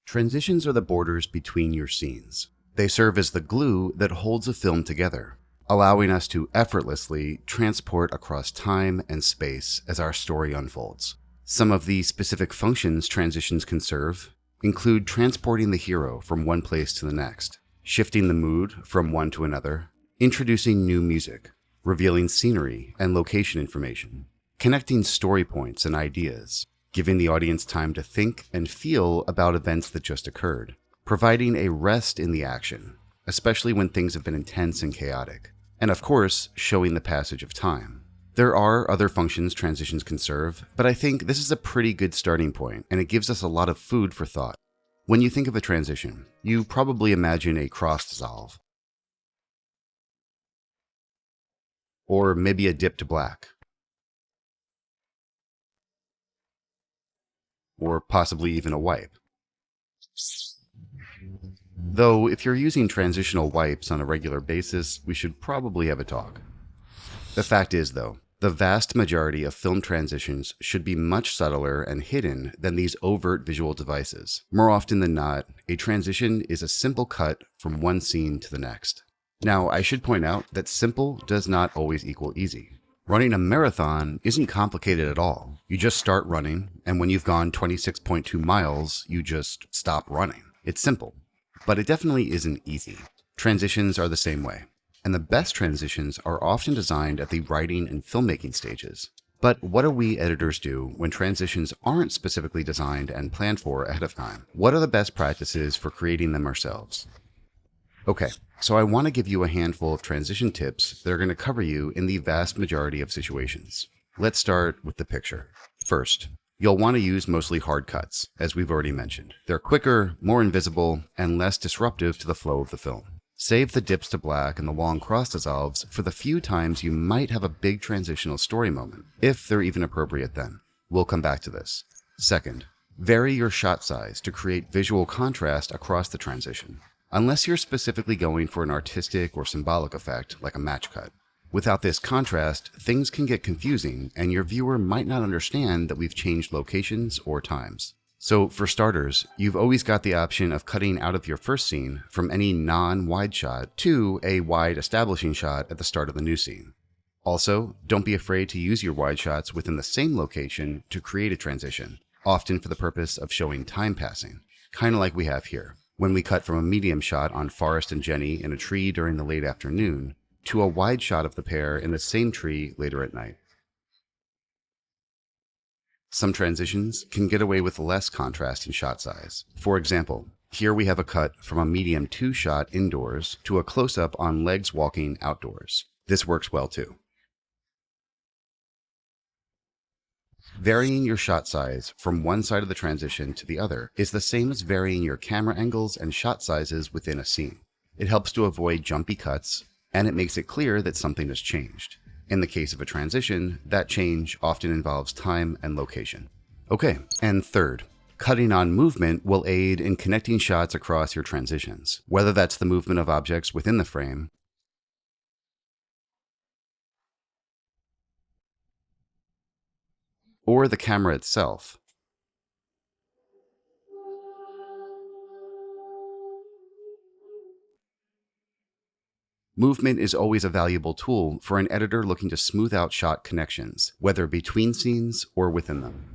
Transitions are the borders between your scenes. They serve as the glue that holds a film together, allowing us to effortlessly transport across time and space as our story unfolds. Some of the specific functions transitions can serve include transporting the hero from one place to the next, shifting the mood from one to another, introducing new music, revealing scenery and location information, connecting story points and ideas, giving the audience time to think and feel about events that just occurred, providing a rest in the action, especially when things have been intense and chaotic, and of course, showing the passage of time. There are other functions transitions can serve, but I think this is a pretty good starting point, and it gives us a lot of food for thought. When you think of a transition, you probably imagine a cross dissolve, or maybe a dip to black, or possibly even a wipe. Though, if you're using transitional wipes on a regular basis, we should probably have a talk. The fact is, though, the vast majority of film transitions should be much subtler and hidden than these overt visual devices. More often than not, a transition is a simple cut from one scene to the next. Now, I should point out that simple does not always equal easy. Running a marathon isn't complicated at all. You just start running, and when you've gone 26.2 miles, you just stop running. It's simple, but it definitely isn't easy. Transitions are the same way, and the best transitions are often designed at the writing and filmmaking stages. But what do we editors do when transitions aren't specifically designed and planned for ahead of time? What are the best practices for creating them ourselves? Okay, so I want to give you a handful of transition tips that are going to cover you in the vast majority of situations. Let's start with the picture. First, you'll want to use mostly hard cuts, as we've already mentioned. They're quicker, more invisible, and less disruptive to the flow of the film. Save the dips to black and the long cross dissolves for the few times you might have a big transitional story moment, if they're even appropriate then. We'll come back to this. Second, vary your shot size to create visual contrast across the transition, unless you're specifically going for an artistic or symbolic effect like a match cut. Without this contrast, things can get confusing and your viewer might not understand that we've changed locations or times. So for starters, you've always got the option of cutting out of your first scene from any non-wide shot to a wide establishing shot at the start of the new scene. Also, don't be afraid to use your wide shots within the same location to create a transition, often for the purpose of showing time passing, kind of like we have here, when we cut from a medium shot on Forrest and Jenny in a tree during the late afternoon to a wide shot of the pair in the same tree later at night. Some transitions can get away with less contrast in shot size. For example, here we have a cut from a medium 2 shot indoors to a close-up on legs walking outdoors. This works well too. Varying your shot size from one side of the transition to the other is the same as varying your camera angles and shot sizes within a scene. It helps to avoid jumpy cuts, and it makes it clear that something has changed. In the case of a transition, that change often involves time and location. Okay, and third, cutting on movement will aid in connecting shots across your transitions, whether that's the movement of objects within the frame or the camera itself. Movement is always a valuable tool for an editor looking to smooth out shot connections, whether between scenes or within them.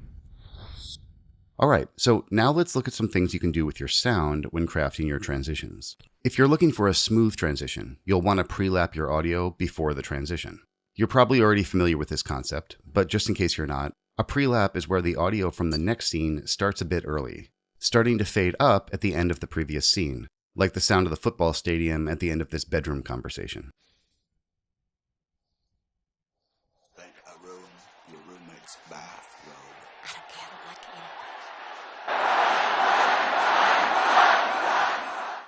Alright, so now let's look at some things you can do with your sound when crafting your transitions. If you're looking for a smooth transition, you'll want to pre-lap your audio before the transition. You're probably already familiar with this concept, but just in case you're not, a pre-lap is where the audio from the next scene starts a bit early, starting to fade up at the end of the previous scene, like the sound of the football stadium at the end of this bedroom conversation. Think a room, your roommate's bathrobe. I don't care, lucky.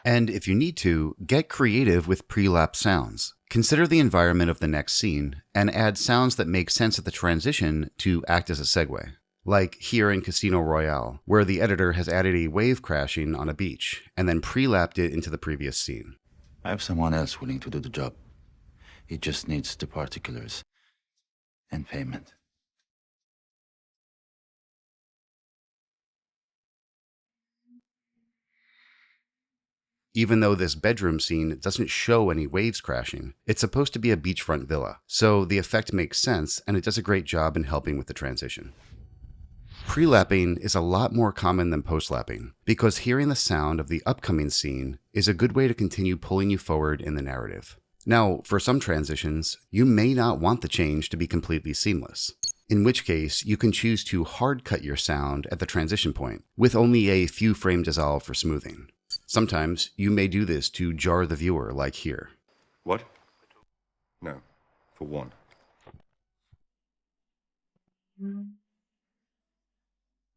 And if you need to, get creative with pre-lap sounds. Consider the environment of the next scene and add sounds that make sense at the transition to act as a segue. Like here in Casino Royale, where the editor has added a wave crashing on a beach and then pre-lapped it into the previous scene. I have someone else willing to do the job. He just needs the particulars and payment. Even though this bedroom scene doesn't show any waves crashing, it's supposed to be a beachfront villa, so the effect makes sense and it does a great job in helping with the transition. Pre-lapping is a lot more common than post-lapping, because hearing the sound of the upcoming scene is a good way to continue pulling you forward in the narrative. Now, for some transitions, you may not want the change to be completely seamless, in which case you can choose to hard cut your sound at the transition point, with only a few frame dissolve for smoothing. Sometimes you may do this to jar the viewer, like here. What? No, for one.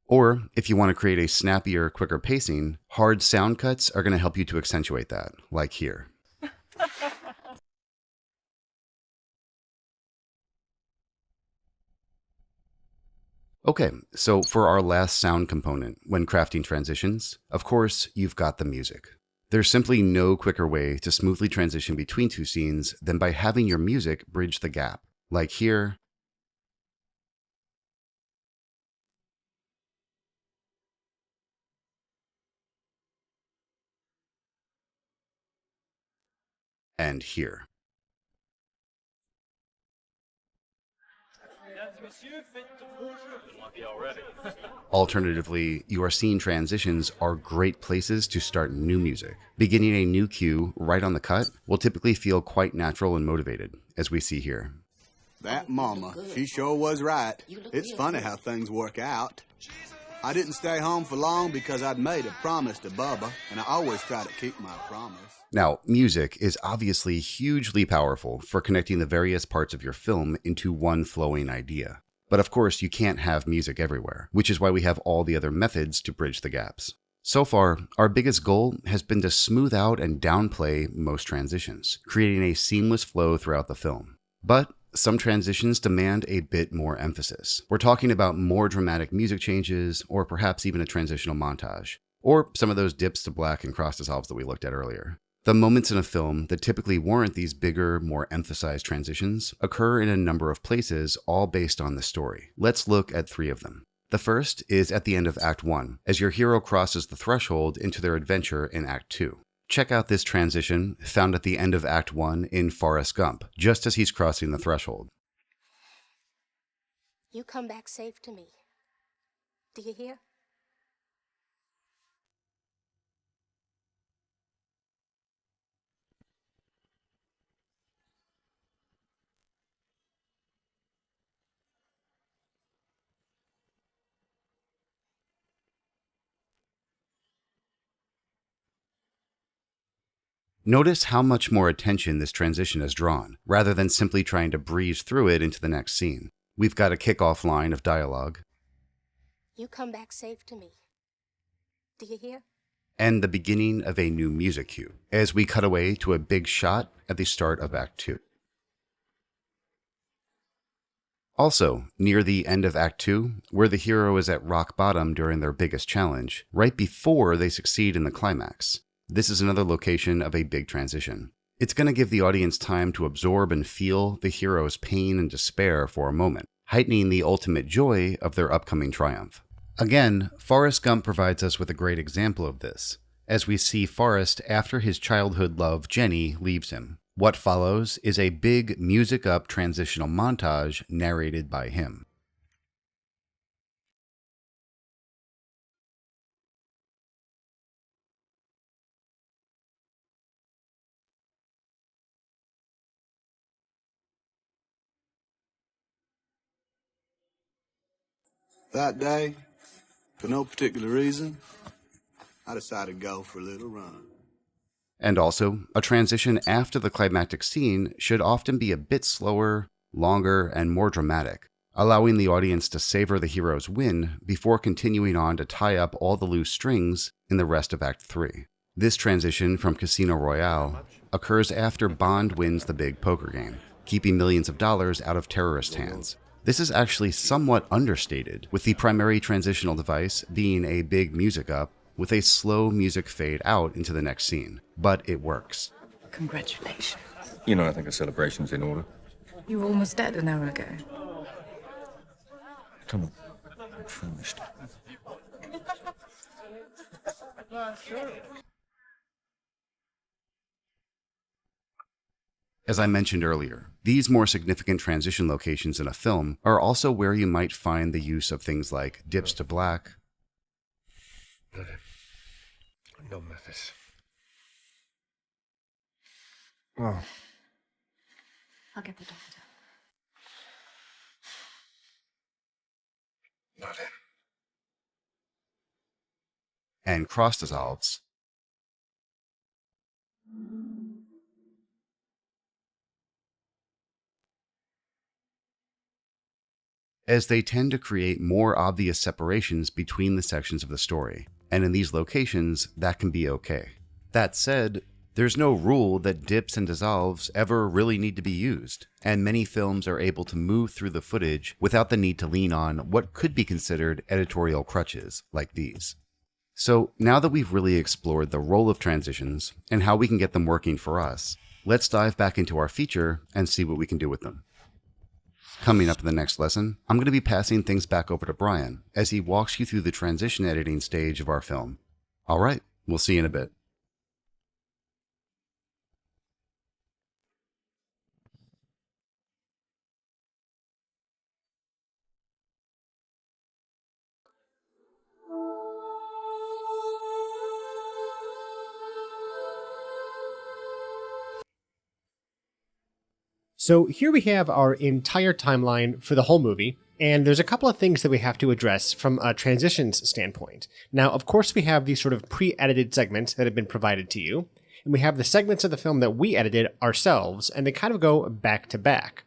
Or, if you want to create a snappier, quicker pacing, hard sound cuts are going to help you to accentuate that, like here. Okay, so for our last sound component when crafting transitions, of course, you've got the music. There's simply no quicker way to smoothly transition between two scenes than by having your music bridge the gap, like here, and here. Alternatively, your scene transitions are great places to start new music. Beginning a new cue right on the cut will typically feel quite natural and motivated, as we see here. That mama, she sure was right. It's funny how things work out. I didn't stay home for long because I'd made a promise to Bubba, and I always try to keep my promise. Now, music is obviously hugely powerful for connecting the various parts of your film into one flowing idea. But of course, you can't have music everywhere, which is why we have all the other methods to bridge the gaps. So far, our biggest goal has been to smooth out and downplay most transitions, creating a seamless flow throughout the film. But some transitions demand a bit more emphasis. We're talking about more dramatic music changes, or perhaps even a transitional montage, or some of those dips to black and cross dissolves that we looked at earlier. The moments in a film that typically warrant these bigger, more emphasized transitions occur in a number of places, all based on the story. Let's look at 3 of them. The first is at the end of Act 1, as your hero crosses the threshold into their adventure in Act 2. Check out this transition found at the end of Act 1 in Forrest Gump, just as he's crossing the threshold. You come back safe to me. Do you hear? Notice how much more attention this transition has drawn, rather than simply trying to breeze through it into the next scene. We've got a kickoff line of dialogue, You come back safe to me. Do you hear? and the beginning of a new music cue, as we cut away to a big shot at the start of Act 2. Also, near the end of Act 2, where the hero is at rock bottom during their biggest challenge, right before they succeed in the climax, this is another location of a big transition. It's going to give the audience time to absorb and feel the hero's pain and despair for a moment, heightening the ultimate joy of their upcoming triumph. Again, Forrest Gump provides us with a great example of this, as we see Forrest after his childhood love Jenny leaves him. What follows is a big music-up transitional montage narrated by him. That day, for no particular reason, I decided to go for a little run. And also, a transition after the climactic scene should often be a bit slower, longer, and more dramatic, allowing the audience to savor the hero's win before continuing on to tie up all the loose strings in the rest of Act 3. This transition from Casino Royale occurs after Bond wins the big poker game, keeping millions of dollars out of terrorist hands. This is actually somewhat understated, with the primary transitional device being a big music up with a slow music fade out into the next scene, but it works. Congratulations. You know, I think a celebration's in order. You were almost dead an hour ago. Come on. I'm finished. As I mentioned earlier, these more significant transition locations in a film are also where you might find the use of things like dips to black, No, Memphis. Oh. I'll get the doctor. Not in. and cross dissolves, as they tend to create more obvious separations between the sections of the story, and in these locations, that can be okay. That said, there's no rule that dips and dissolves ever really need to be used, and many films are able to move through the footage without the need to lean on what could be considered editorial crutches, like these. So now that we've really explored the role of transitions and how we can get them working for us, let's dive back into our feature and see what we can do with them. Coming up in the next lesson, I'm going to be passing things back over to Brian as he walks you through the transition editing stage of our film. All right, we'll see you in a bit. So here we have our entire timeline for the whole movie, and there's a couple of things that we have to address from a transitions standpoint. Now, of course, we have these sort of pre-edited segments that have been provided to you, and we have the segments of the film that we edited ourselves, and they kind of go back to back.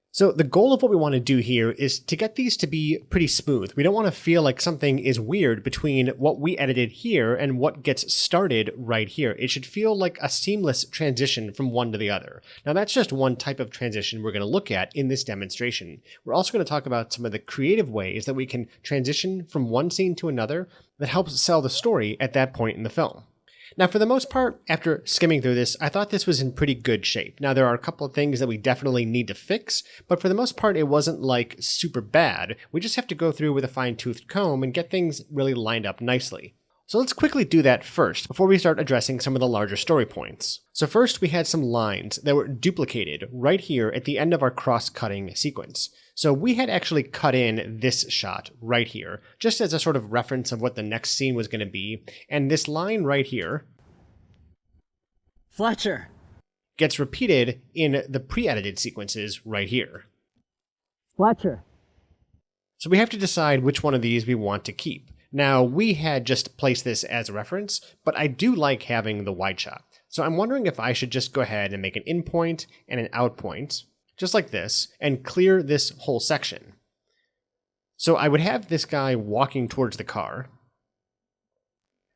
So the goal of what we want to do here is to get these to be pretty smooth. We don't want to feel like something is weird between what we edited here and what gets started right here. It should feel like a seamless transition from one to the other. Now that's just one type of transition we're going to look at in this demonstration. We're also going to talk about some of the creative ways that we can transition from one scene to another that helps sell the story at that point in the film. Now, for the most part, after skimming through this, I thought this was in pretty good shape. Now, there are a couple of things that we definitely need to fix, but for the most part, it wasn't like super bad. We just have to go through with a fine-toothed comb and get things really lined up nicely. So let's quickly do that first, before we start addressing some of the larger story points. So first, we had some lines that were duplicated right here at the end of our cross-cutting sequence. So we had actually cut in this shot right here, just as a sort of reference of what the next scene was going to be, and this line right here, Fletcher, gets repeated in the pre-edited sequences right here. Fletcher. So we have to decide which one of these we want to keep. Now, we had just placed this as a reference, but I do like having the wide shot. So I'm wondering if I should just go ahead and make an in point and an out point, just like this, and clear this whole section. So I would have this guy walking towards the car.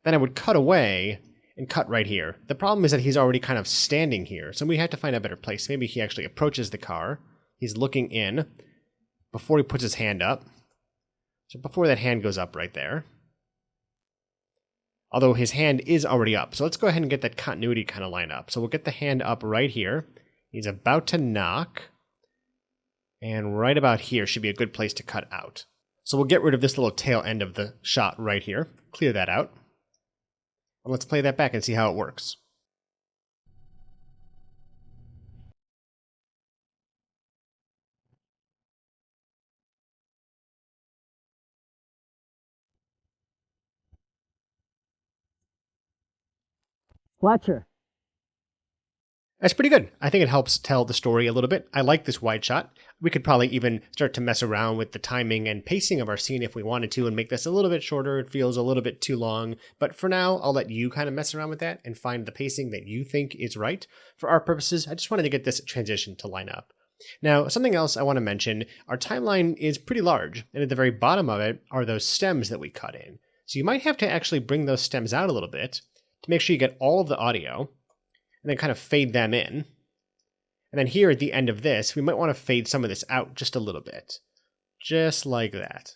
Then I would cut away and cut right here. The problem is that he's already kind of standing here, so we have to find a better place. Maybe he actually approaches the car. He's looking in before he puts his hand up. So before that hand goes up right there. Although his hand is already up. So let's go ahead and get that continuity kind of lined up. So we'll get the hand up right here. He's about to knock. And right about here should be a good place to cut out. So we'll get rid of this little tail end of the shot right here. Clear that out. And let's play that back and see how it works. Fletcher. That's pretty good. I think it helps tell the story a little bit. I like this wide shot. We could probably even start to mess around with the timing and pacing of our scene if we wanted to and make this a little bit shorter. It feels a little bit too long. But for now, I'll let you kind of mess around with that and find the pacing that you think is right. For our purposes, I just wanted to get this transition to line up. Now, something else I want to mention, our timeline is pretty large, and at the very bottom of it are those stems that we cut in. So you might have to actually bring those stems out a little bit to make sure you get all of the audio, and then kind of fade them in. And then here at the end of this, we might want to fade some of this out just a little bit. Just like that.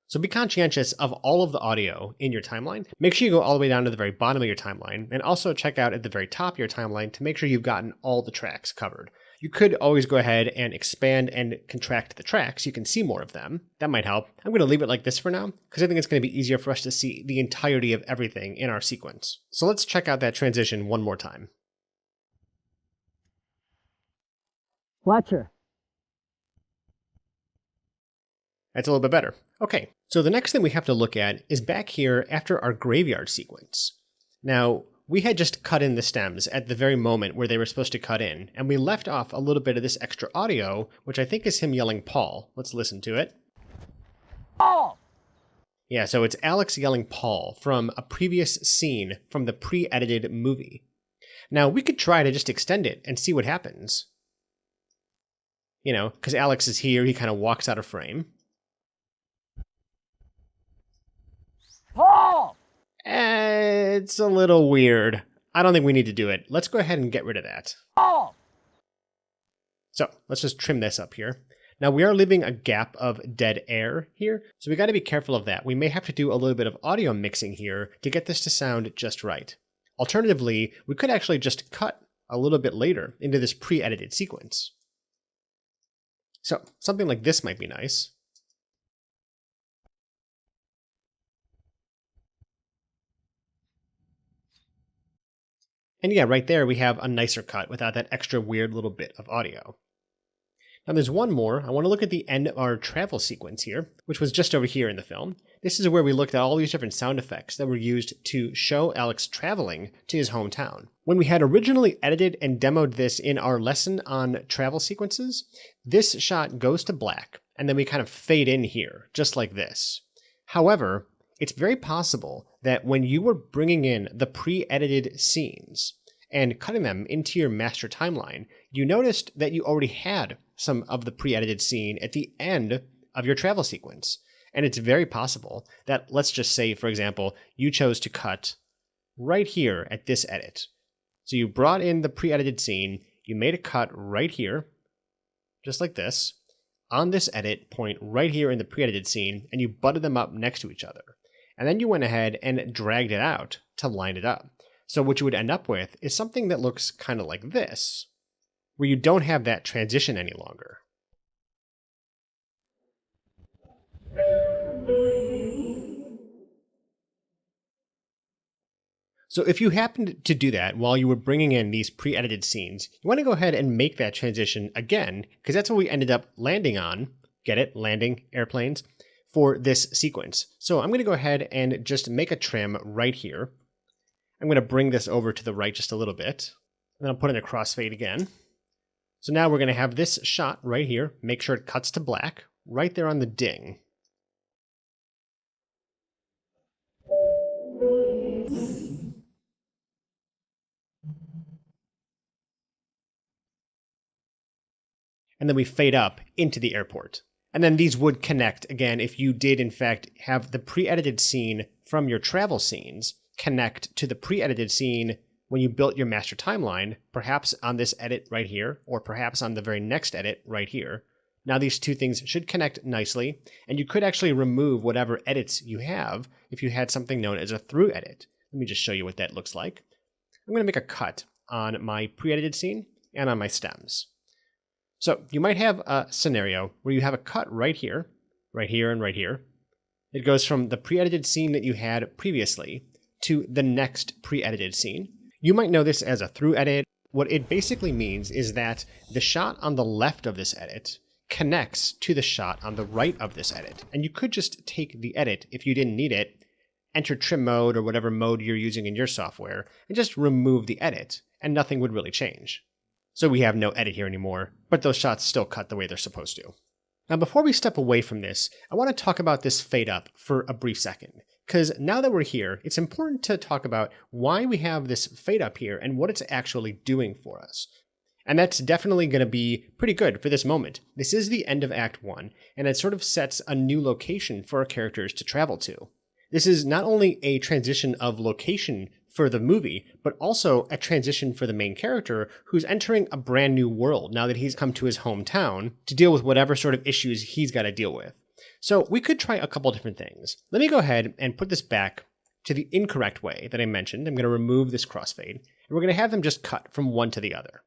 So be conscientious of all of the audio in your timeline. Make sure you go all the way down to the very bottom of your timeline, and also check out at the very top of your timeline to make sure you've gotten all the tracks covered. You could always go ahead and expand and contract the tracks so you can see more of them. That might help. I'm going to leave it like this for now, because I think it's going to be easier for us to see the entirety of everything in our sequence. So let's check out that transition one more time. Fletcher. That's a little bit better. Okay, so the next thing we have to look at is back here after our graveyard sequence. Now, we had just cut in the stems at the very moment where they were supposed to cut in, and we left off a little bit of this extra audio, which I think is him yelling Paul. Let's listen to it. Paul! Yeah, so it's Alex yelling Paul from a previous scene from the pre-edited movie. Now, we could try to just extend it and see what happens. You know, because Alex is here, he kind of walks out of frame. Paul! It's a little weird. I don't think we need to do it. Let's go ahead and get rid of that. Paul! So let's just trim this up here. Now we are leaving a gap of dead air here, so we got to be careful of that. We may have to do a little bit of audio mixing here to get this to sound just right. Alternatively, we could actually just cut a little bit later into this pre-edited sequence. So something like this might be nice. And yeah, right there we have a nicer cut without that extra weird little bit of audio. Now there's one more. I want to look at the end of our travel sequence here, which was just over here in the film. This is where we looked at all these different sound effects that were used to show Alex traveling to his hometown. When we had originally edited and demoed this in our lesson on travel sequences, this shot goes to black, and then we kind of fade in here, just like this. However, it's very possible that when you were bringing in the pre-edited scenes and cutting them into your master timeline, you noticed that you already had some of the pre-edited scene at the end of your travel sequence. And it's very possible that, let's just say, for example, you chose to cut right here at this edit. So you brought in the pre-edited scene, you made a cut right here, just like this, on this edit point right here in the pre-edited scene, and you butted them up next to each other. And then you went ahead and dragged it out to line it up. So what you would end up with is something that looks kind of like this, where you don't have that transition any longer. So if you happened to do that while you were bringing in these pre-edited scenes, you want to go ahead and make that transition again, because that's what we ended up landing on. Get it? Landing airplanes for this sequence. So I'm going to go ahead and just make a trim right here. I'm going to bring this over to the right just a little bit. And then I'll put in a crossfade again. So now we're going to have this shot right here. Make sure it cuts to black right there on the ding. And then we fade up into the airport. And then these would connect again if you did in fact have the pre-edited scene from your travel scenes connect to the pre-edited scene when you built your master timeline, perhaps on this edit right here, or perhaps on the very next edit right here. Now these two things should connect nicely, and you could actually remove whatever edits you have if you had something known as a through edit. Let me just show you what that looks like. I'm going to make a cut on my pre-edited scene and on my stems. So you might have a scenario where you have a cut right here, and right here. It goes from the pre-edited scene that you had previously to the next pre-edited scene. You might know this as a through edit. What it basically means is that the shot on the left of this edit connects to the shot on the right of this edit. And you could just take the edit if you didn't need it, enter trim mode or whatever mode you're using in your software, and just remove the edit, and nothing would really change. So we have no edit here anymore, but those shots still cut the way they're supposed to. Now before we step away from this, I want to talk about this fade up for a brief second. Because now that we're here, it's important to talk about why we have this fade up here and what it's actually doing for us. And that's definitely going to be pretty good for this moment. This is the end of Act 1, and it sort of sets a new location for our characters to travel to. This is not only a transition of location for the movie, but also a transition for the main character who's entering a brand new world now that he's come to his hometown to deal with whatever sort of issues he's got to deal with. So we could try a couple different things. Let me go ahead and put this back to the incorrect way that I mentioned. I'm going to remove this crossfade, and we're going to have them just cut from one to the other.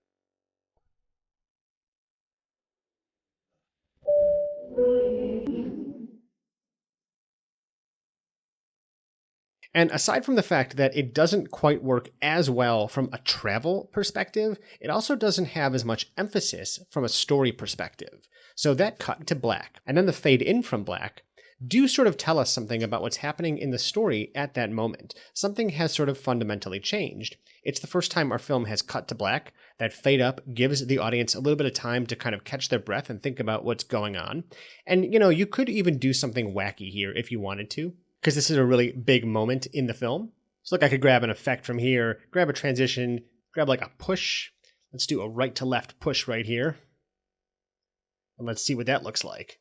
And aside from the fact that it doesn't quite work as well from a travel perspective, it also doesn't have as much emphasis from a story perspective. So that cut to black, and then the fade in from black, do sort of tell us something about what's happening in the story at that moment. Something has sort of fundamentally changed. It's the first time our film has cut to black. That fade up gives the audience a little bit of time to kind of catch their breath and think about what's going on. And, you could even do something wacky here if you wanted to, because this is a really big moment in the film. So look, I could grab an effect from here, grab a transition, grab like a push. Let's do a right to left push right here. And let's see what that looks like.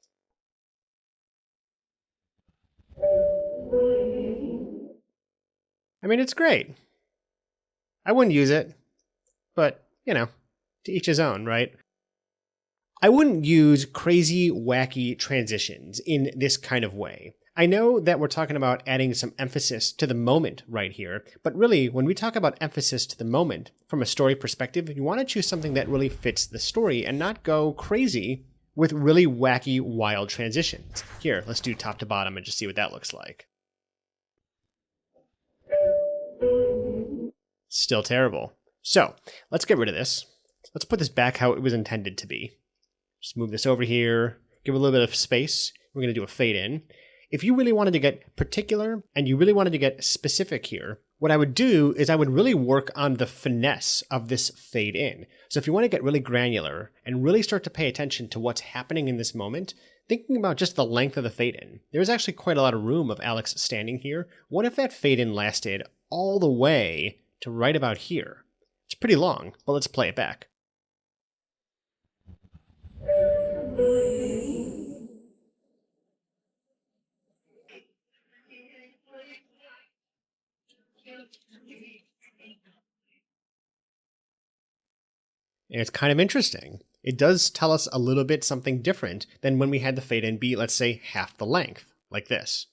I mean, it's great. I wouldn't use it, but, to each his own, right? I wouldn't use crazy, wacky transitions in this kind of way. I know that we're talking about adding some emphasis to the moment right here, but really, when we talk about emphasis to the moment from a story perspective, you want to choose something that really fits the story and not go crazy with really wacky, wild transitions. Here, let's do top to bottom and just see what that looks like. Still terrible. So, let's get rid of this. Let's put this back how it was intended to be. Just move this over here, give it a little bit of space. We're going to do a fade in. If you really wanted to get particular and you really wanted to get specific here, what I would do is I would really work on the finesse of this fade in. So if you want to get really granular and really start to pay attention to what's happening in this moment, thinking about just the length of the fade in, there's actually quite a lot of room of Alex standing here. What if that fade in lasted all the way to right about here? It's pretty long, but let's play it back. And it's kind of interesting. It does tell us a little bit something different than when we had the fade in be, let's say, half the length, like this.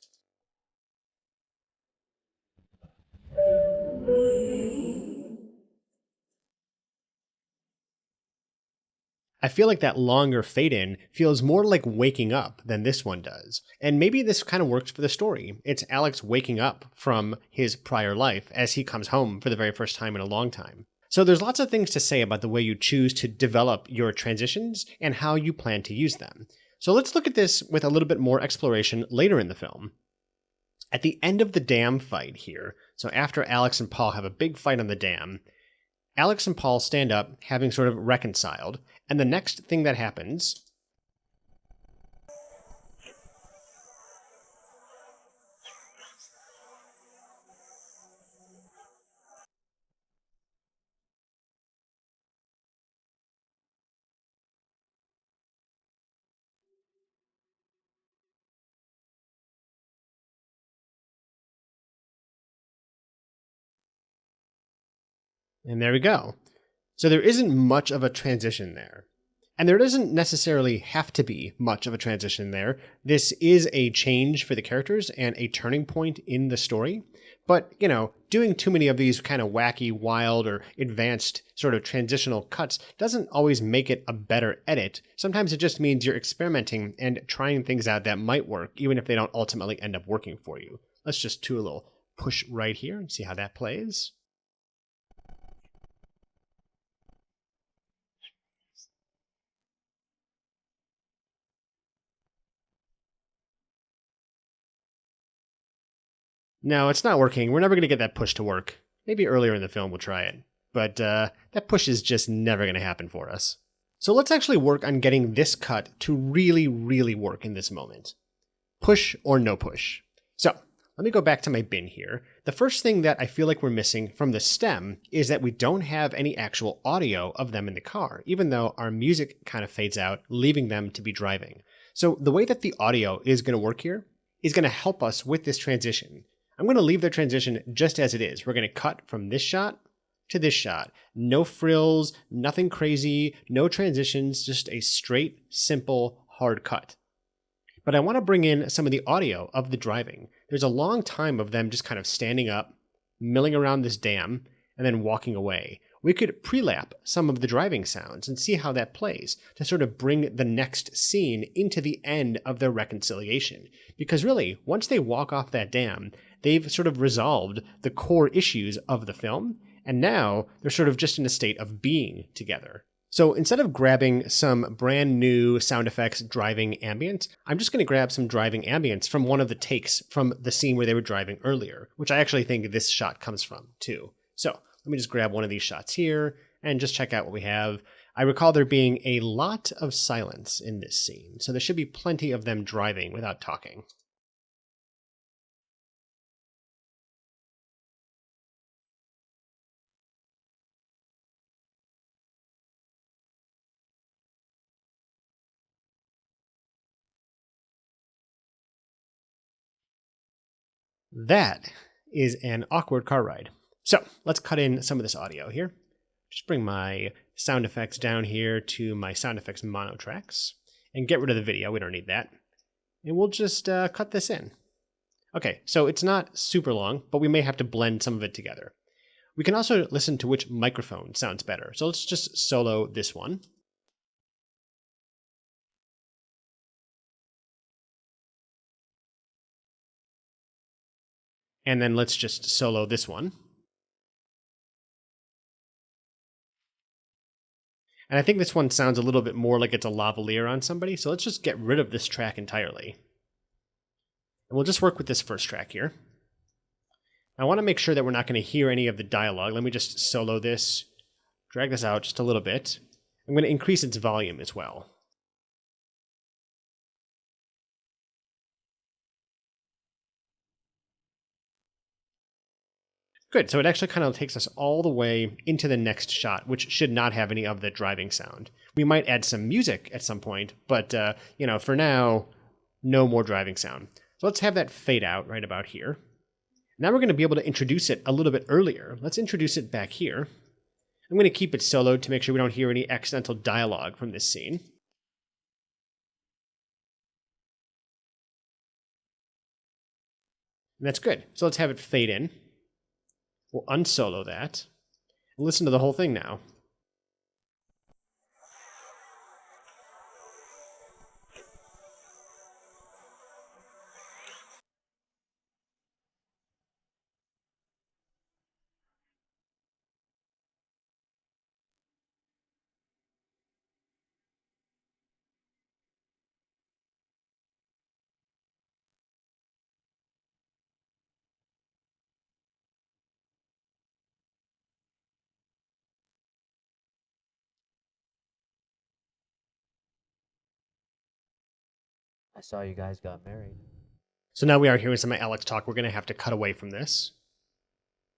I feel like that longer fade in feels more like waking up than this one does. And maybe this kind of works for the story. It's Alex waking up from his prior life as he comes home for the very first time in a long time. So there's lots of things to say about the way you choose to develop your transitions and how you plan to use them. So let's look at this with a little bit more exploration later in the film. At the end of the dam fight here, so after Alex and Paul have a big fight on the dam, Alex and Paul stand up, having sort of reconciled, and the next thing that happens and there we go. So there isn't much of a transition there. And there doesn't necessarily have to be much of a transition there. This is a change for the characters and a turning point in the story. But, doing too many of these kind of wacky, wild, or advanced sort of transitional cuts doesn't always make it a better edit. Sometimes it just means you're experimenting and trying things out that might work, even if they don't ultimately end up working for you. Let's just do a little push right here and see how that plays. No, it's not working. We're never going to get that push to work. Maybe earlier in the film we'll try it. But that push is just never going to happen for us. So let's actually work on getting this cut to really, really work in this moment. Push or no push. So let me go back to my bin here. The first thing that I feel like we're missing from the stem is that we don't have any actual audio of them in the car, even though our music kind of fades out, leaving them to be driving. So the way that the audio is going to work here is going to help us with this transition. I'm going to leave the transition just as it is. We're going to cut from this shot to this shot. No frills, nothing crazy, no transitions, just a straight, simple, hard cut. But I want to bring in some of the audio of the driving. There's a long time of them just kind of standing up, milling around this dam, and then walking away. We could pre-lap some of the driving sounds and see how that plays to sort of bring the next scene into the end of their reconciliation. Because really, once they walk off that dam, they've sort of resolved the core issues of the film, and now they're sort of just in a state of being together. So instead of grabbing some brand new sound effects driving ambient, I'm just going to grab some driving ambience from one of the takes from the scene where they were driving earlier, which I actually think this shot comes from too. So let me just grab one of these shots here and just check out what we have. I recall there being a lot of silence in this scene, so there should be plenty of them driving without talking. That is an awkward car ride. So let's cut in some of this audio here. Just bring my sound effects down here to my sound effects mono tracks and get rid of the video. We don't need that. And we'll just cut this in. Okay, so it's not super long, but we may have to blend some of it together. We can also listen to which microphone sounds better. So let's just solo this one. And then let's just solo this one. And I think this one sounds a little bit more like it's a lavalier on somebody, so let's just get rid of this track entirely. And we'll just work with this first track here. I want to make sure that we're not going to hear any of the dialogue. Let me just solo this, drag this out just a little bit. I'm going to increase its volume as well. Good, so it actually kind of takes us all the way into the next shot, which should not have any of the driving sound. We might add some music at some point, but for now, no more driving sound. So let's have that fade out right about here. Now we're going to be able to introduce it a little bit earlier. Let's introduce it back here. I'm going to keep it soloed to make sure we don't hear any accidental dialogue from this scene. And that's good. So let's have it fade in. We'll unsolo that and listen to the whole thing now. I saw you guys got married. So now we are hearing some of Alex talk. We're going to have to cut away from this.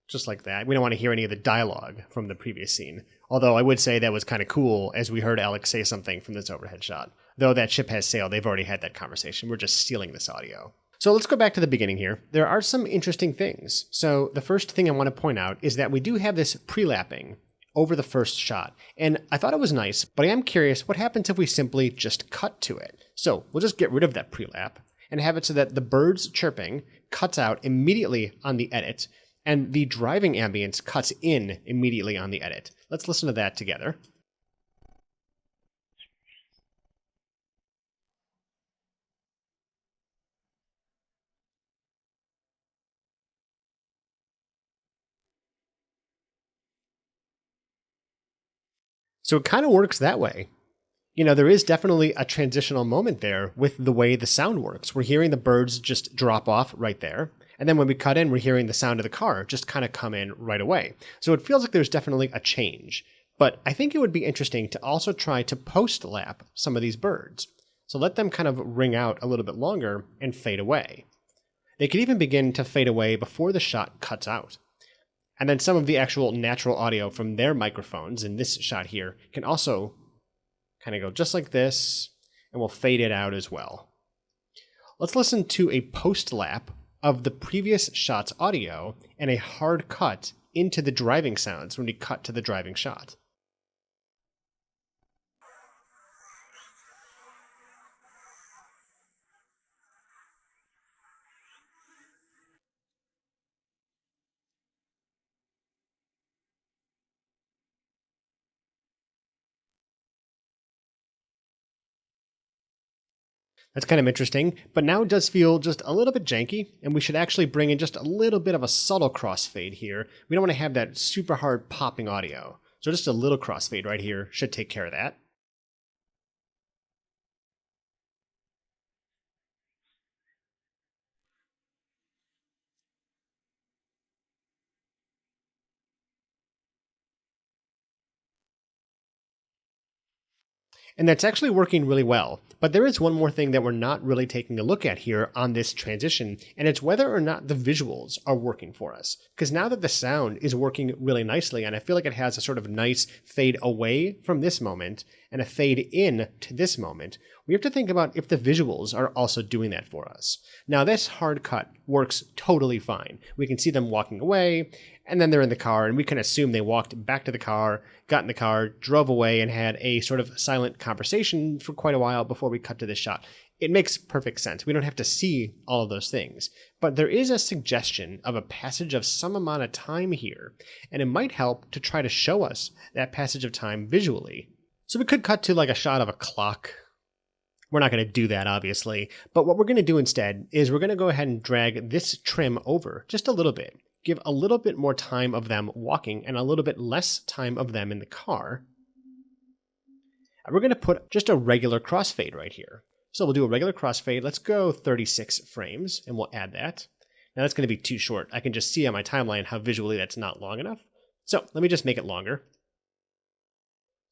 Just like that. We don't want to hear any of the dialogue from the previous scene. Although I would say that was kind of cool as we heard Alex say something from this overhead shot. Though that ship has sailed, they've already had that conversation. We're just stealing this audio. So let's go back to the beginning here. There are some interesting things. So the first thing I want to point out is that we do have this pre-lapping over the first shot. And I thought it was nice, but I am curious what happens if we simply just cut to it. So we'll just get rid of that pre-lap and have it so that the birds chirping cuts out immediately on the edit and the driving ambience cuts in immediately on the edit. Let's listen to that together. So it kind of works that way. You know, there is definitely a transitional moment there with the way the sound works. We're hearing the birds just drop off right there. And then when we cut in, we're hearing the sound of the car just kind of come in right away. So it feels like there's definitely a change. But I think it would be interesting to also try to post-lap some of these birds. So let them kind of ring out a little bit longer and fade away. They could even begin to fade away before the shot cuts out. And then some of the actual natural audio from their microphones in this shot here can also kind of go just like this, and we'll fade it out as well. Let's listen to a post-lap of the previous shot's audio and a hard cut into the driving sounds when we cut to the driving shot. That's kind of interesting, but now it does feel just a little bit janky, and we should actually bring in just a little bit of a subtle crossfade here. We don't want to have that super hard popping audio. So just a little crossfade right here should take care of that. And that's actually working really well. But there is one more thing that we're not really taking a look at here on this transition, and it's whether or not the visuals are working for us. Because now that the sound is working really nicely, and I feel like it has a sort of nice fade away from this moment and a fade in to this moment, we have to think about if the visuals are also doing that for us. Now, this hard cut works totally fine. We can see them walking away, and then they're in the car, and we can assume they walked back to the car, got in the car, drove away, and had a sort of silent conversation for quite a while before we cut to this shot. It makes perfect sense. We don't have to see all of those things. But there is a suggestion of a passage of some amount of time here, and it might help to try to show us that passage of time visually. So we could cut to like a shot of a clock. We're not going to do that, obviously, but what we're going to do instead is we're going to go ahead and drag this trim over just a little bit, give a little bit more time of them walking and a little bit less time of them in the car. And we're going to put just a regular crossfade right here. So we'll do a regular crossfade. Let's go 36 frames, and we'll add that. Now that's going to be too short. I can just see on my timeline how visually that's not long enough. So let me just make it longer.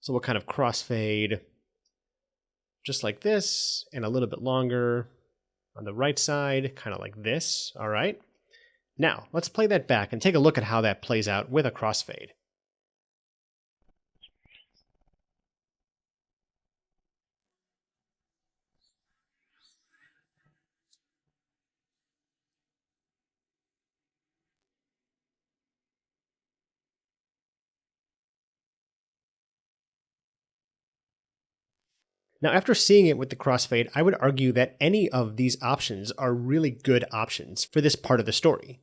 So we'll kind of crossfade just like this, and a little bit longer on the right side, kind of like this. All right. Now, let's play that back and take a look at how that plays out with a crossfade. Now, after seeing it with the crossfade, I would argue that any of these options are really good options for this part of the story.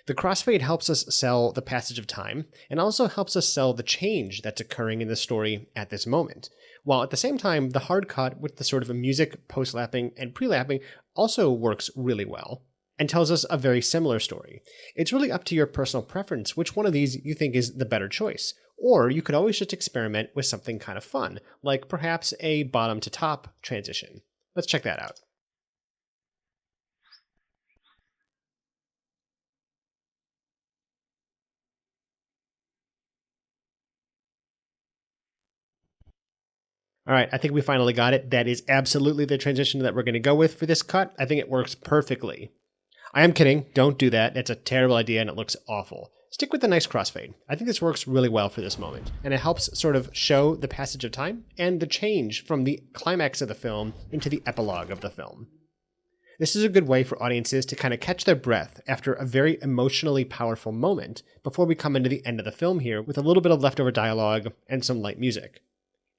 The crossfade helps us sell the passage of time, and also helps us sell the change that's occurring in the story at this moment. While at the same time, the hard cut with the sort of music post-lapping and pre-lapping also works really well, and tells us a very similar story. It's really up to your personal preference which one of these you think is the better choice. Or you could always just experiment with something kind of fun, like perhaps a bottom to top transition. Let's check that out. All right, I think we finally got it. That is absolutely the transition that we're going to go with for this cut. I think it works perfectly. I am kidding. Don't do that. It's a terrible idea and it looks awful. Stick with the nice crossfade. I think this works really well for this moment, and it helps sort of show the passage of time and the change from the climax of the film into the epilogue of the film. This is a good way for audiences to kind of catch their breath after a very emotionally powerful moment before we come into the end of the film here with a little bit of leftover dialogue and some light music.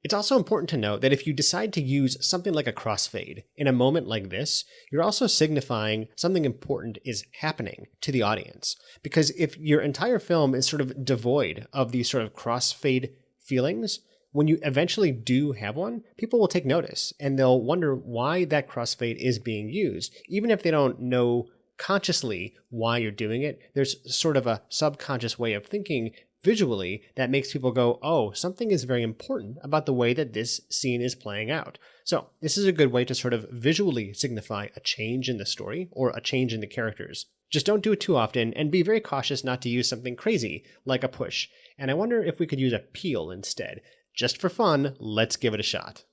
It's also important to note that if you decide to use something like a crossfade in a moment like this, you're also signifying something important is happening to the audience. Because if your entire film is sort of devoid of these sort of crossfade feelings, when you eventually do have one, people will take notice and they'll wonder why that crossfade is being used. Even if they don't know consciously why you're doing it, there's sort of a subconscious way of thinking visually that makes people go, oh, something is very important about the way that this scene is playing out. So this is a good way to sort of visually signify a change in the story or a change in the characters. Just don't do it too often, and be very cautious not to use something crazy like a push. And I wonder if we could use a peel instead. Just for fun, let's give it a shot.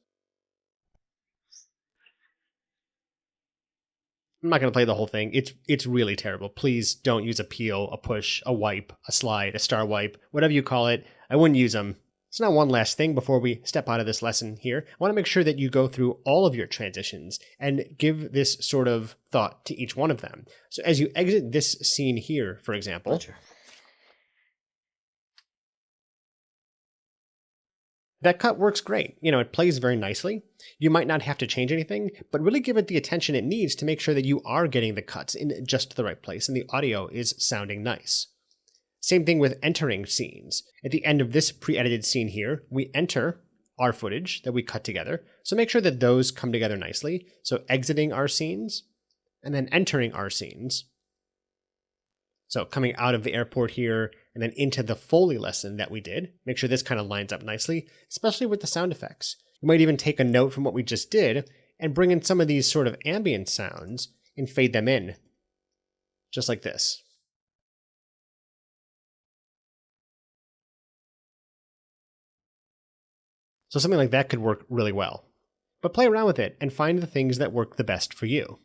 I'm not going to play the whole thing. It's really terrible. Please don't use a peel, a push, a wipe, a slide, a star wipe, whatever you call it. I wouldn't use them. So now one last thing before we step out of this lesson here. I want to make sure that you go through all of your transitions and give this sort of thought to each one of them. So as you exit this scene here, for example, Roger. that cut works great. You know, it plays very nicely. You might not have to change anything, but really give it the attention it needs to make sure that you are getting the cuts in just the right place and the audio is sounding nice. Same thing with entering scenes. At the end of this pre-edited scene here, we enter our footage that we cut together. So make sure that those come together nicely. So exiting our scenes and then entering our scenes. So coming out of the airport here and then into the Foley lesson that we did. Make sure this kind of lines up nicely, especially with the sound effects. You might even take a note from what we just did and bring in some of these sort of ambient sounds and fade them in, just like this. So something like that could work really well. But play around with it and find the things that work the best for you.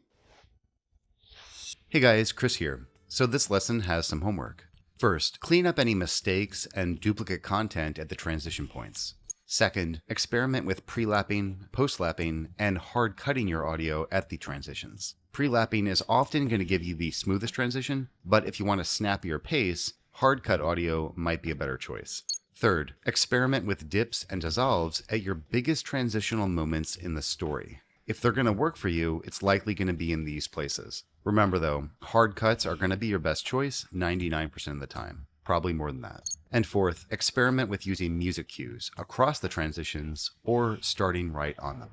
Hey guys, Chris here. So this lesson has some homework. First, clean up any mistakes and duplicate content at the transition points. Second, experiment with pre-lapping, post-lapping, and hard cutting your audio at the transitions. Pre-lapping is often going to give you the smoothest transition, but if you want a snappier pace, hard cut audio might be a better choice. Third, experiment with dips and dissolves at your biggest transitional moments in the story. If they're going to work for you, it's likely going to be in these places. Remember though, hard cuts are going to be your best choice 99% of the time, probably more than that. And fourth, experiment with using music cues across the transitions or starting right on them.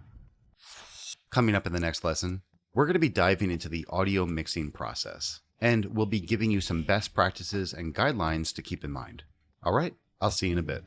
Coming up in the next lesson, we're going to be diving into the audio mixing process, and we'll be giving you some best practices and guidelines to keep in mind. All right, I'll see you in a bit.